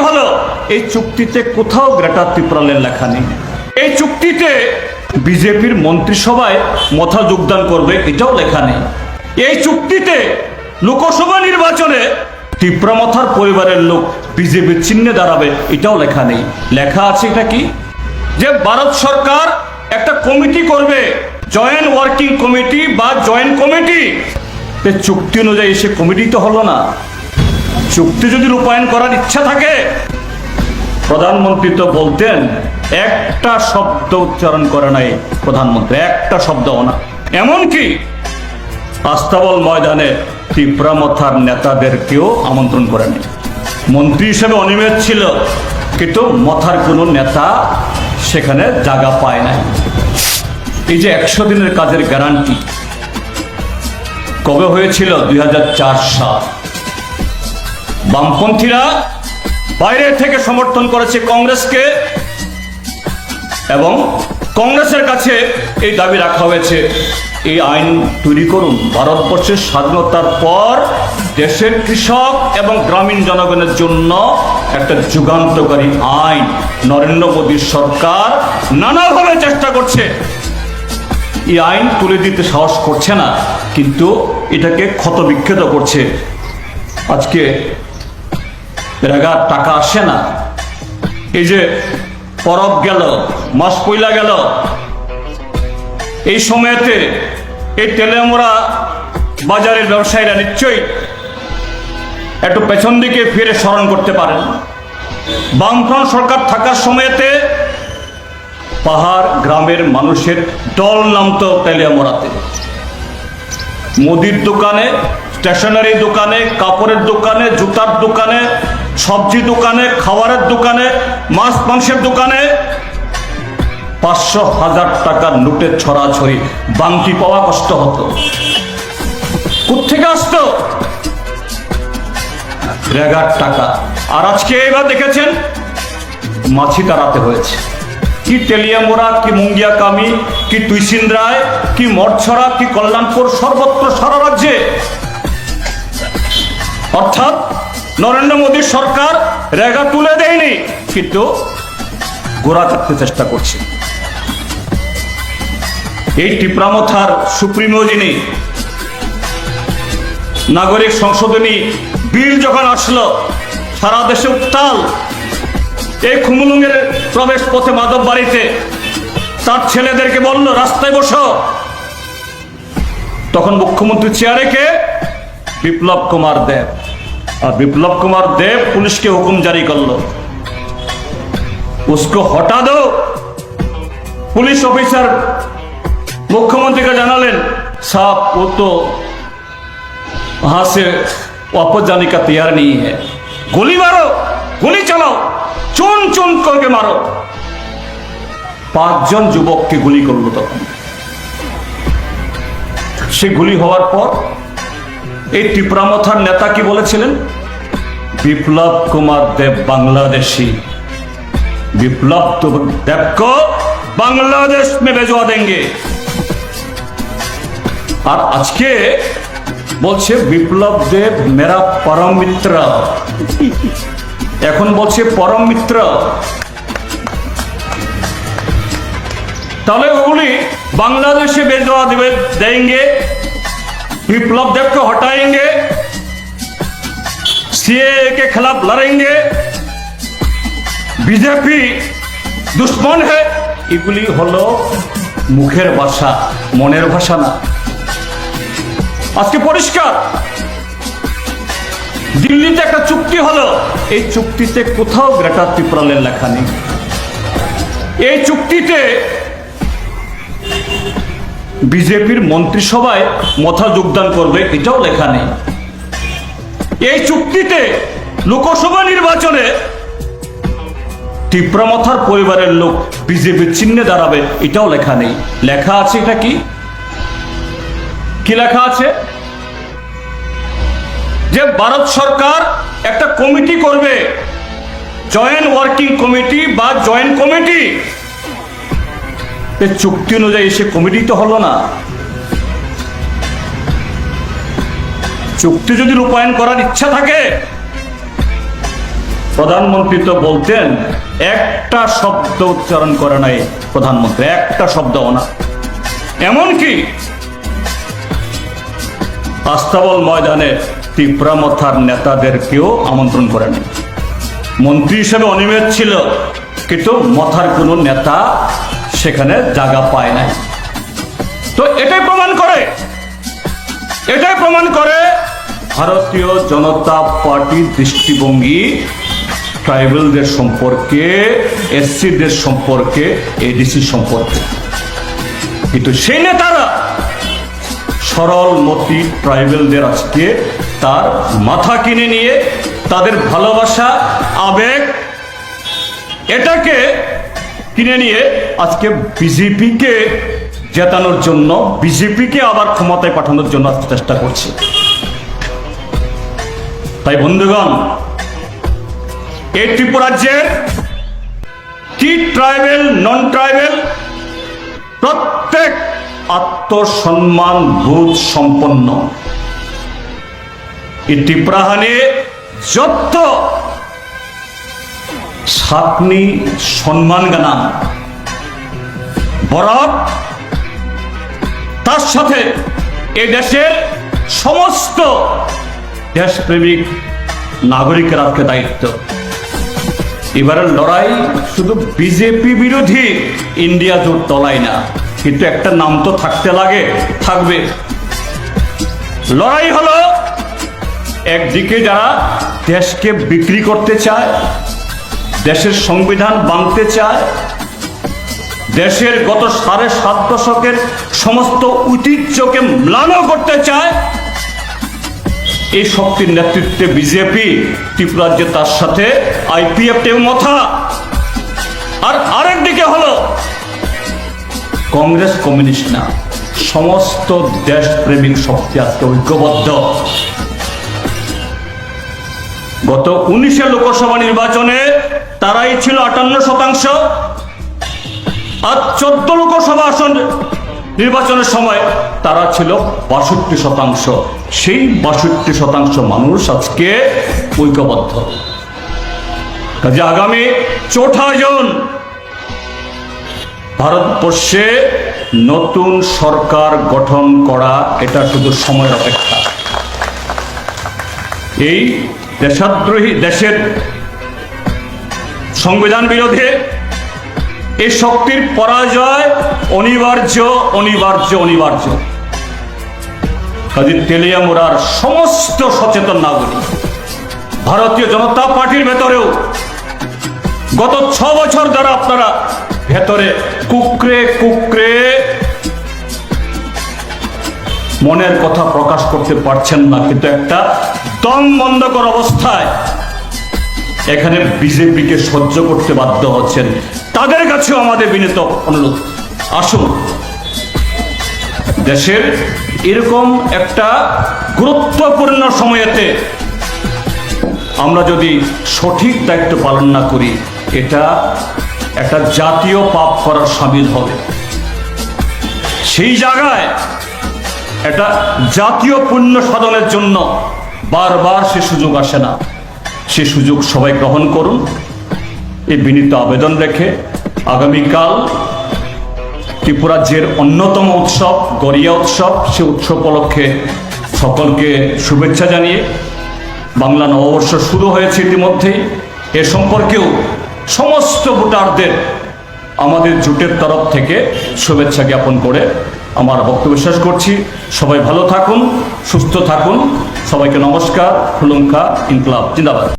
হলো, এই চুক্তিতে কোথাও গ্রেটার ত্রিপুরালের লেখা নেই। এই চুক্তিতে বিজেপির মন্ত্রিসভায় মথা যোগদান করবে এটাও লেখা নেই। এই চুক্তিতে লোকসভা নির্বাচনে ত্রিপুরা মথার পরিবারের লোক বিজেপির চিহ্নে দাঁড়াবে এটাও লেখা নেই। লেখা আছে এটা কি, যে ভারত সরকার একটা কমিটি করবে, জয়েন্ট ওয়ার্কিং কমিটি বা জয়েন্ট কমিটি। চুক্তি অনুযায়ী সে কমিটি তো হলো না। চুক্তি যদি রূপায়ণ করার ইচ্ছা থাকে, প্রধানমন্ত্রী তো বলতেন, একটা শব্দ উচ্চারণ করে নাই প্রধানমন্ত্রী, একটা শব্দও না। এমনকি আস্তাবল ময়দানে ত্রিপুরা মথার নেতাদেরকেও আমন্ত্রণ করেনি। মন্ত্রী হিসেবে অনিমেষ ছিল, কিন্তু মথার কোনো নেতা সেখানে জায়গা পায় নাই। এই যে 100 দিনের কাজের গ্যারান্টি কবে হয়েছিল? 2004 সাল। বামপন্থীরা বাইরে থেকে সমর্থন করেছে কংগ্রেসকে, এবং কংগ্রেসের কাছে এই দাবি রাখা হয়েছে, এই আইন তৈরি করুন। ভারতবর্ষের স্বাধীনতার পর দেশের কৃষক এবং গ্রামীণ জনগণের জন্য একটা যুগান্তকারী আইন নরেন্দ্র মোদী সরকার নানাভাবে চেষ্টা করছে। এই আইন তুলে দিতে সাহস করছে না, কিন্তু এটাকে ক্ষতবিক্ষত করছে। আজকে রেগার টাকা আসে না। এই যে পরব গেল, মাস পয়লা গেল, এই সময়তে এই তেলেমোড়া বাজারের ব্যবসায়ীরা নিশ্চয়ই একটু পেছন দিকে ফিরে স্মরণ করতে পারেন। বামফ্রন্ট সরকার থাকার সময়তে পাহাড় গ্রামের মানুষের দল নামতো তেলিয়ামোড়াতে। মুদির দোকানে, স্টেশনারি দোকানে, কাপড়ের দোকানে, জুতার দোকানে, সবজি দোকানে, খাবারের দোকানে, মাছ মাংসের দোকানে 500,000 টাকার নোটের ছড়াছড়ি, বাংটি পাওয়া কষ্ট হতো। কোত্থেকে আসতো? রেগার টাকা। আর আজকে এবার দেখেছেন মাছি তাড়াতে হয়েছে। কি তেলিয়ামোড়া, কি মুঙ্গিয়াকামি, কি তুইসিন রায়, কি মঠছড়া, কি কল্যাণপুর, সর্বত্র সারা রাজ্যে। অর্থাৎ নরেন্দ্র মোদী সরকার রেগা তুলে দেয়নি, কিন্তু গোড়া কাটতে চেষ্টা করছে। এই ত্রিপুরা মথার সুপ্রিমো যিনি, নাগরিক সংশোধনী বিল যখন আসলো, সারা দেশে উত্তাল। এই খুমুলুঙের প্রবেশ পথে মাধব বাড়িতে তার ছেলেদেরকে বলল রাস্তায় বসো। তখন মুখ্যমন্ত্রী চেয়ারে কে? বিপ্লব কুমার দেব। আর বিপ্লব কুমার देव पुलिस के हुक्म जारी कर लो, उसको हटा दो। पुलिस ऑफिसर मुख्यमंत्री का জানালেন, साहब वो तो वहां से वापस जाने का तैयार नहीं है, गोली मारो, गोली चलाओ, चुन चुन करके मारो। 5 জন যুবককে গুলি করলো। তখন সে গুলি হওয়ার পর এই ত্রিপুরা মথার নেতা কি বলেছিলেন? বিপ্লব কুমার দেব বাংলাদেশি, বিপ্লব देव को बांग्लादेश में भेजवा देंगे। আর আজকে বলছে বিপ্লব দেব মেরা পরম মিত্র। এখন বলছে পরম মিত্র। তাহলে ওগুলি বাংলাদেশে भेजवा देंगे, विप्लव देव को हटाएंगे, सीएए के खिलाफ लड़ेंगे, बीजेपी दुश्मन है। এগুলি হলো মুখের ভাষা, মনের ভাষা না। আজকে পরিষ্কার দিল্লিতে একটা চুক্তি হলো, এই চুক্তিতে কোথাও গ্রেটার ত্রিপুরালের লেখা নেই। এই চুক্তিতে বিজেপির মন্ত্রিসভায় মথা যোগদান করবে এটাও লেখা নেই। এই চুক্তিতে লোকসভা নির্বাচনে ত্রিপুরা মথার পরিবারের লোক বিজেপির চিহ্নে দাঁড়াবে এটাও লেখা নেই। লেখা আছে এটা কি? কি লেখা আছে? যে ভারত সরকার একটা কমিটি করবে, জয়েন্ট ওয়ার্কিং কমিটি বা জয়েন্ট কমিটি। চুক্তি অনুযায়ী সে কমিটি তো হলো না। চুক্তি যদি রূপায়ণ করার ইচ্ছা থাকে, প্রধানমন্ত্রী তো বলতেন, একটা শব্দ উচ্চারণ করে নাই প্রধানমন্ত্রী, একটা শব্দও না। এমনকি আস্তাবল ময়দানে ত্রিপুরা মথার নেতাদেরকেও আমন্ত্রণ করেন। মন্ত্রী হিসেবে অনিমেষ ছিল, কিন্তু মথার কোনো নেতা সেখানে জায়গা পায় নাই। তো এটাই প্রমাণ করে ভারতীয় জনতা পার্টির দৃষ্টিভঙ্গি ট্রাইবেলদের সম্পর্কে, এসসিদের সম্পর্কে, এডিসি সম্পর্কে। কিন্তু সেই নেতারা সরল মতি ট্রাইবেলদের আজকে তার মাথা কিনে নিয়ে তাদের ভালোবাসা, আবেগ, এটাকে কিনে নিয়ে আজকে বিজেপিকে জেতানোর জন্য, বিজেপিকে আবার ক্ষমতায় পাঠানোর জন্য চেষ্টা করছে। তাই বন্ধুগণ, এই ত্রিপুরা রাজ্যের কি ট্রাইবেল, নন ট্রাইবেল, প্রত্যেক আত্মসম্মান বোধ সম্পন্ন এই ত্রিপুরাহানে যত সাকনি সম্মান গানা বরফ, তার সাথে এই দেশের সমস্ত দেশপ্রেমিক নাগরিকের আজকে দায়িত্ব। এবারের লড়াই শুধু বিজেপি বিরোধী ইন্ডিয়া জোট তলায় না, কিন্তু একটা নাম তো থাকবে। লড়াই হলো একদিকে যারা দেশকে বিক্রি করতে চায়, দেশের সংবিধান ভাঙতে চায়, দেশের গত 7.5 দশকের সমস্ত ঐতিহ্যকে ম্লান করতে চায়, এই শক্তির নেতৃত্বে বিজেপি ত্রিপুরা রাজ্যে, তার সাথে আইপিএফ মথা। আর আরেকদিকে হলো কংগ্রেস, কমিউনিস্ট না, সমস্ত দেশপ্রেমিক শক্তি আজকে ঐক্যবদ্ধ। গত 19 লোকসভা নির্বাচনে তারাই ছিল 58%, আর 14 লোকসভা আসন নির্বাচনের সময় তারা ছিল 62%। সেই 62% মানুষ আজকে ঐক্যবদ্ধ। কাজে আগামী 4 জুন ভারতবর্ষে নতুন সরকার গঠন করা, এটা শুধু সময়ের অপেক্ষা। এই দেশদ্রোহী, দেশের সংবিধান বিরোধী এই শক্তির পরাজয় অনিবার্য। কাজী তেলিয়ামুড়ার সমস্ত সচেতন নাগরিক, ভারতীয় জনতা পার্টির ভেতরেও গত 6 বছর ধরে আপনারা ভেতরে কুকরে মনের কথা প্রকাশ করতে পারছেন না, কিন্তু একটা দম বন্ধকর অবস্থায় এখানে বিজেপিকে সহ্য করতে বাধ্য হচ্ছেন। তাদের কাছেও আমাদের বিনীত অনুরোধ, আসুন দেশের এরকম একটা গুরুত্বপূর্ণ সময়েতে আমরা যদি সঠিক দায়িত্ব পালন না করি, এটা একটা জাতীয় পাপ করার শামিল হবে। সেই জায়গায় একটা জাতীয় পুণ্য সাধনের জন্য বারবার সে সুযোগ আসে না। সে সুযোগ সবাই গ্রহণ করুন, এই বিনীত আবেদন রেখে আগামীকাল ত্রিপুরা রাজ্যের অন্যতম উৎসব গরিয়া উৎসব, সে উৎসব উপলক্ষে সকলকে শুভেচ্ছা জানিয়ে, বাংলা নববর্ষ শুরু হয়েছে ইতিমধ্যেই, এ সম্পর্কেও সমস্ত ভোটারদের আমাদের জোটের তরফ থেকে শুভেচ্ছা জ্ঞাপন করে আমার বক্তব্য শেষ করছি। সবাই ভালো থাকুন, সুস্থ থাকুন। সবাইকে নমস্কার। হুলুঙ্কা ইনকলাব জিন্দাবাদ।